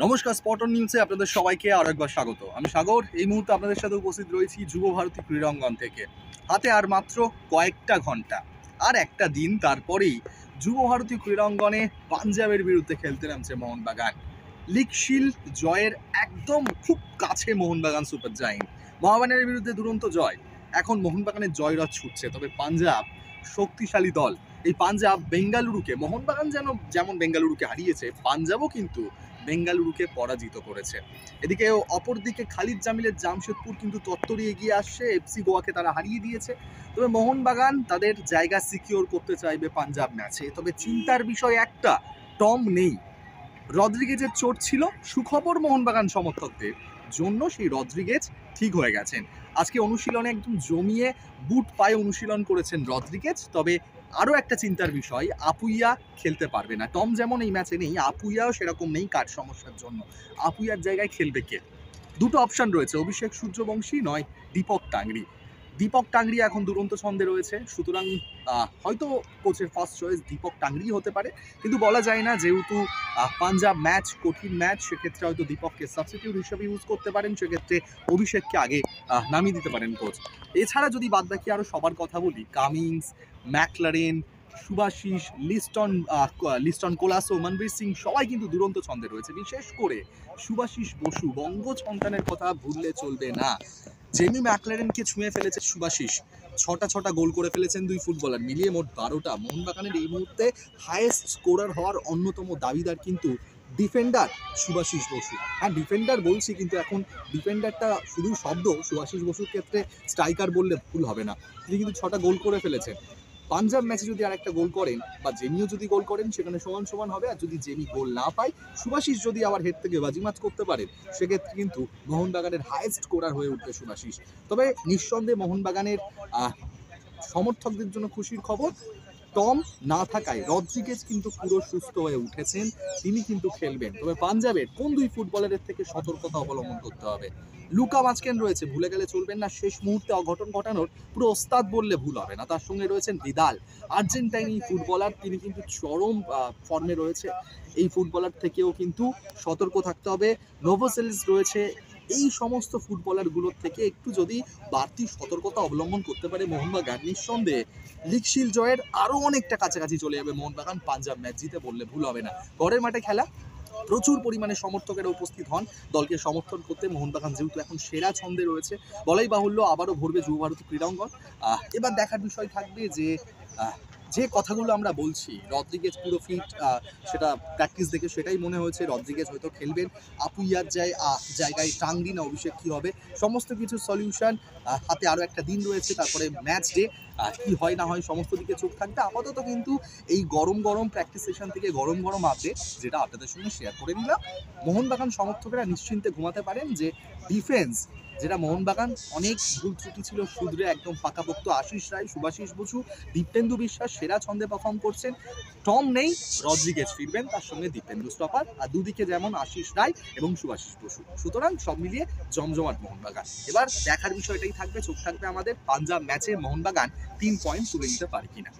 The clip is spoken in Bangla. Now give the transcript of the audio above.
নমস্কার, স্পটন নিউজে আপনাদের সবাইকে আরেকবার স্বাগত। আমি সাগর। এই মুহূর্তে আপনাদের সাথে উপস্থিত রয়েছি যুব ভারতী ক্রীড়াঙ্গন থেকে। হাতে আর মাত্র কয়েকটা ঘন্টা আর একটা দিন, তারপরেই যুব ভারতী ক্রীড়াঙ্গনে পাঞ্জাবের বিরুদ্ধে খেলতে নামছে মোহনবাগান। লিগ শিল্ড জয়ের একদম খুব কাছে মোহনবাগান সুপার জায়েন্ট। মোহামেডানের বিরুদ্ধে দুরন্ত জয়, এখন মোহনবাগানের জয়রথ ছুটছে। তবে পাঞ্জাব শক্তিশালী দল। এই পাঞ্জাব বেঙ্গালুরুকে, মোহনবাগান যেমন বেঙ্গালুরুকে হারিয়েছে, পাঞ্জাবও কিন্তু বেঙ্গালুরুকে পরাজিত করেছে। এদিকে অপরদিকে খালিদ জামিলের জামশেদপুর কিন্তু তত্তরি এগিয়ে আসছে, এফসি গোয়াকে তারা হারিয়ে দিয়েছে। তবে মোহনবাগান তাদের জায়গা সিকিওর করতে চাইবে পাঞ্জাব ম্যাচে। তবে চিন্তার বিষয় একটা, টম নেই। রদ্রিগেজের চোট ছিল, সুখবর মোহনবাগান সমর্থকদের জন্য সেই রদ্রিগেজ ঠিক হয়ে গেছেন। আজকে অনুশীলনে একদম জমিয়ে বুট পায়ে অনুশীলন করেছেন রদ্রিগেজ। তবে আরও একটা চিন্তার বিষয়, আপুইয়া খেলতে পারবে না। টম যেমন এই ম্যাচে নেই, আপুইয়াও সেরকম নেই কাঠ সমস্যার জন্য। আপুইয়ার জায়গায় খেলবে কে? দুটো অপশান রয়েছে, অভিষেক সূর্যবংশী নয় দীপক টাংরি। দীপক টাংরি এখন দুরন্ত ছন্দে রয়েছে, সুতরাং হয়তো কোচের ফার্স্ট চয়েস দীপক টাংরি হতে পারে, কিন্তু বলা যায় না। যেহেতু পাঞ্জাব ম্যাচ কঠিন ম্যাচ, সেক্ষেত্রে হয়তো দীপককে সাবস্টিটিউট হিসেবে ইউজ করতে পারেন, সেক্ষেত্রে অভিষেককে আগে নামিয়ে দিতে পারেন কোচ। এছাড়া যদি বাদবাকি আরও সবার কথা বলি, কামিন্স, ম্যাকলারেন, শুভাশিস, লিস্টন কোলাসো, মনবীর সিং সবাই কিন্তু দুরন্ত ছন্দে রয়েছে। বিশেষ করে শুভাশিস বসু, বঙ্গ সন্তানের কথা ভুললে চলবে না। জেমি ম্যাকলারেনকে ছুঁয়ে ফেলেছে শুভাশিস, ছটা গোল করে ফেলেছেন দুই ফুটবলার মিলিয়ে, মোট 12টা। মোহনবাগানের এই মুহূর্তে হাইয়েস্ট স্কোরার হওয়ার অন্যতম দাবিদার কিন্তু ডিফেন্ডার শুভাশিস বসু। হ্যাঁ, ডিফেন্ডার বলছি, কিন্তু এখন ডিফেন্ডারটা শুধু শব্দ। শুভাশিস বসুর ক্ষেত্রে স্ট্রাইকার বললে ভুল হবে না। তিনি কিন্তু 6টা গোল করে ফেলেছেন। পাঞ্জাব ম্যাচে যদি আর একটা গোল করেন বা জেমিও যদি গোল করেন, সেখানে সমান সমান হবে। আর যদি জেমি গোল না পায়, শুভাশিস যদি আবার হেড থেকে বাজিমাত করতে পারেন, সেক্ষেত্রে কিন্তু মোহনবাগানের হাইয়েস্ট স্কোরার হয়ে উঠবে শুভাশিস। তবে নিঃসন্দেহে মোহনবাগানের সমর্থকদের জন্য খুশির খবর, টম না থাকায় রদ্রিগেজ কিন্তু পুরো সুস্থ হয়ে উঠেছেন, তিনি কিন্তু খেলবেন। তবে পাঞ্জাবের কোন দুই ফুটবলারের থেকে সতর্কতা অবলম্বন করতে হবে? লুকা মাচকেন রয়েছে, ভুলে গেলে চলবেন না। শেষ মুহূর্তে অঘটন ঘটানোর পুরো ওস্তাদ বললে ভুল হবে না। তার সঙ্গে রয়েছেন ভিদাল, আর্জেন্টাইনি ফুটবলার, তিনি কিন্তু চরম ফর্মে রয়েছে। এই ফুটবলার থেকেও কিন্তু সতর্ক থাকতে হবে। নোভোসেলিস রয়েছে। এই সমস্ত ফুটবলারগুলোর থেকে একটু যদি বাড়তি সতর্কতা অবলম্বন করতে পারে মোহনবাগান, নিঃসন্দেহে লিগ শিল্ড জয়ের আরও অনেকটা কাছাকাছি চলে যাবে মোহনবাগান। পাঞ্জাব ম্যাচ জিতে বললে ভুল হবে না। ঘরের মাঠে খেলা, প্রচুর পরিমাণে সমর্থকেরা উপস্থিত হন দলকে সমর্থন করতে। মোহনবাগান যেহেতু এখন সেরা ছন্দে রয়েছে, বলাই বাহুল্য আবারও ভরবে যুব ভারতী ক্রীড়াঙ্গন। এবার দেখার বিষয় থাকবে যে কথাগুলো আমরা বলছি, রদ্রিগেজ পুরো ফিট, সেটা প্র্যাকটিস দেখে সেটাই মনে হয়েছে রদ্রিগেজ হয়তো খেলবেন। আপুইয়ার জায়গায় টাংরি না অভিষেক কী হবে, সমস্ত কিছু সলিউশন হাতে আরও একটা দিন রয়েছে, তারপরে ম্যাচ ডে কী হয় না হয় সমস্ত দিকে চোখ থাকবে। আপাতত কিন্তু এই গরম প্র্যাকটিস সেশন থেকে গরম আপডেট যেটা আপনাদের সঙ্গে শেয়ার করে নিলাম। মোহনবাগান সমর্থকেরা নিশ্চিন্তে ঘুমাতে পারেন যে ডিফেন্স, যেটা মোহনবাগান অনেক ভুল ত্রুটি ছিল, শুধরে একদম পাকাপোক্ত আশিস রায়, শুভাশিস বসু, দীপেন্দু বিশ্বাস সেরা ছন্দে পারফর্ম করছেন। টম নেই, রদ্রিগেজ ফিরবেন, তার সঙ্গে দীপেন্দু স্টপার, আর দুদিকে যেমন আশিস রায় এবং শুভাশিস বসু। সুতরাং সব মিলিয়ে জমজমাট মোহনবাগান। এবার দেখার বিষয়টাই থাকবে, চোখ থাকবে আমাদের পাঞ্জাব ম্যাচে মোহনবাগান 3 পয়েন্ট তুলে নিতে পারে কিনা।